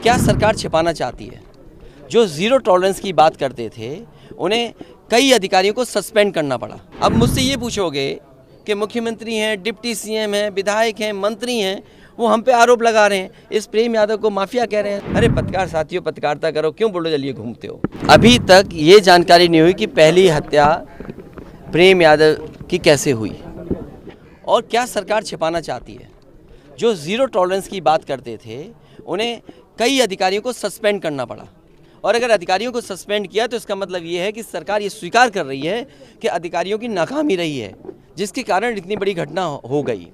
क्या सरकार छिपाना चाहती है? जो ज़ीरो टॉलरेंस की बात करते थे उन्हें कई अधिकारियों को सस्पेंड करना पड़ा। अब मुझसे ये पूछोगे कि मुख्यमंत्री हैं, डिप्टी सीएम हैं, विधायक हैं, मंत्री हैं, वो हम पे आरोप लगा रहे हैं, इस प्रेम यादव को माफिया कह रहे हैं। अरे पत्रकार साथियों, पत्रकारिता करो, क्यों बुलडोजर लिए घूमते हो? अभी तक ये जानकारी नहीं हुई कि पहली हत्या प्रेम यादव की कैसे हुई और क्या सरकार छिपाना चाहती है। जो ज़ीरो टॉलरेंस की बात करते थे उन्हें कई अधिकारियों को सस्पेंड करना पड़ा, और अगर अधिकारियों को सस्पेंड किया तो इसका मतलब ये है कि सरकार ये स्वीकार कर रही है कि अधिकारियों की नाकामी रही है, जिसके कारण इतनी बड़ी घटना हो गई।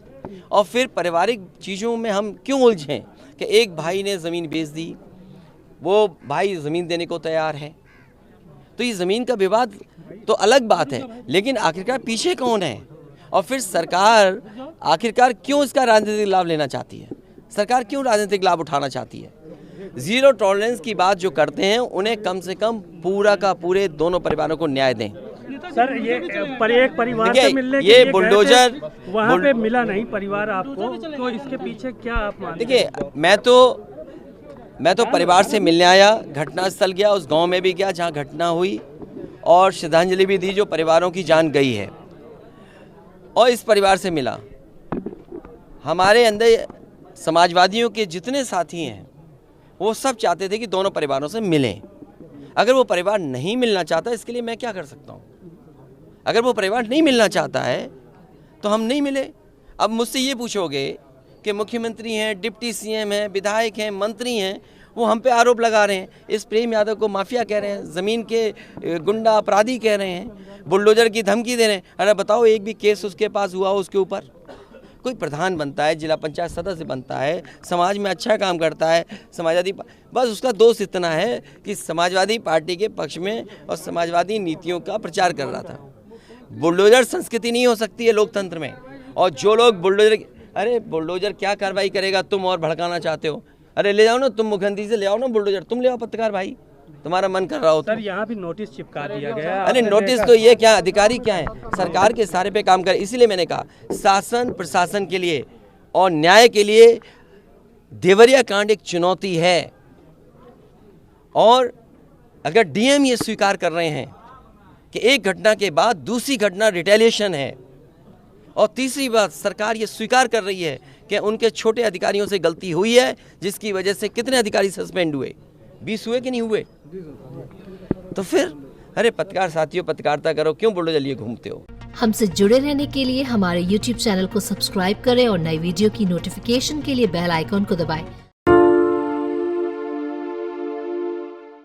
और फिर पारिवारिक चीज़ों में हम क्यों उलझें कि एक भाई ने ज़मीन बेच दी, वो भाई ज़मीन देने को तैयार है, तो ये ज़मीन का विवाद तो अलग बात है, लेकिन आखिरकार पीछे कौन है? और फिर सरकार आखिरकार क्यों इसका राजनीतिक लाभ लेना चाहती है? सरकार क्यों राजनीतिक लाभ उठाना चाहती है? ज़ीरो टॉलरेंस की बात जो करते हैं उन्हें कम से कम पूरा का पूरे दोनों परिवारों को न्याय दें। सर, ये एक परिवार से मिलने के ये लिए बुलडोजर वहाँ पे मिला नहीं परिवार आपको, तो इसके पीछे क्या आप मानते हैं? देखिए, मैं तो परिवार से मिलने आया, घटनास्थल गया, उस गांव में भी गया जहां घटना हुई, और श्रद्धांजलि भी दी जो परिवारों की जान गई है, और इस परिवार से मिला। हमारे अंदर समाजवादियों के जितने साथी हैं वो सब चाहते थे कि दोनों परिवारों से मिलें। अगर वो परिवार नहीं मिलना चाहता, इसके लिए मैं क्या कर सकता हूँ? अगर वो परिवार नहीं मिलना चाहता है तो हम नहीं मिले। अब मुझसे ये पूछोगे कि मुख्यमंत्री हैं, डिप्टी सीएम हैं, विधायक हैं, मंत्री हैं, वो हम पे आरोप लगा रहे हैं, इस प्रेम यादव को माफिया कह रहे हैं, ज़मीन के गुंडा अपराधी कह रहे हैं, बुलडोजर की धमकी दे रहे हैं। अरे बताओ, एक भी केस उसके पास हुआ उसके ऊपर? कोई प्रधान बनता है, जिला पंचायत सदस्य बनता है, समाज में अच्छा काम करता है, समाजवादी, बस उसका दोष इतना है कि समाजवादी पार्टी के पक्ष में और समाजवादी नीतियों का प्रचार कर रहा था। बुलडोजर संस्कृति नहीं हो सकती है लोकतंत्र में। और जो लोग बुलडोजर, अरे बुलडोजर क्या कार्रवाई करेगा? तुम और भड़काना चाहते हो? अरे ले जाओ ना, तुम मुख्यमंत्री से ले आओ ना बुलडोजर, तुम ले आओ पत्रकार भाई, तुम्हारा मन कर रहा हो। सर, यहाँ भी नोटिस चिपका दिया गया। अरे नोटिस तो ये क्या, अधिकारी क्या है? सरकार के सारे पे काम कर। इसीलिए मैंने कहा शासन प्रशासन के लिए और न्याय के लिए देवरिया कांड एक चुनौती है। और अगर डीएम ये स्वीकार कर रहे हैं कि एक घटना के बाद दूसरी घटना रिटेलिएशन है, और तीसरी बात सरकार ये स्वीकार कर रही है कि उनके छोटे अधिकारियों से गलती हुई है, जिसकी वजह से कितने अधिकारी सस्पेंड हुए, 20 हुए कि नहीं हुए? तो फिर अरे पत्रकार साथियों, पत्रकारिता करो, क्यों बुलडोजर लिए घूमते हो? हमसे जुड़े रहने के लिए हमारे YouTube चैनल को सब्सक्राइब करें और नई वीडियो की नोटिफिकेशन के लिए बेल आइकॉन को दबाएं।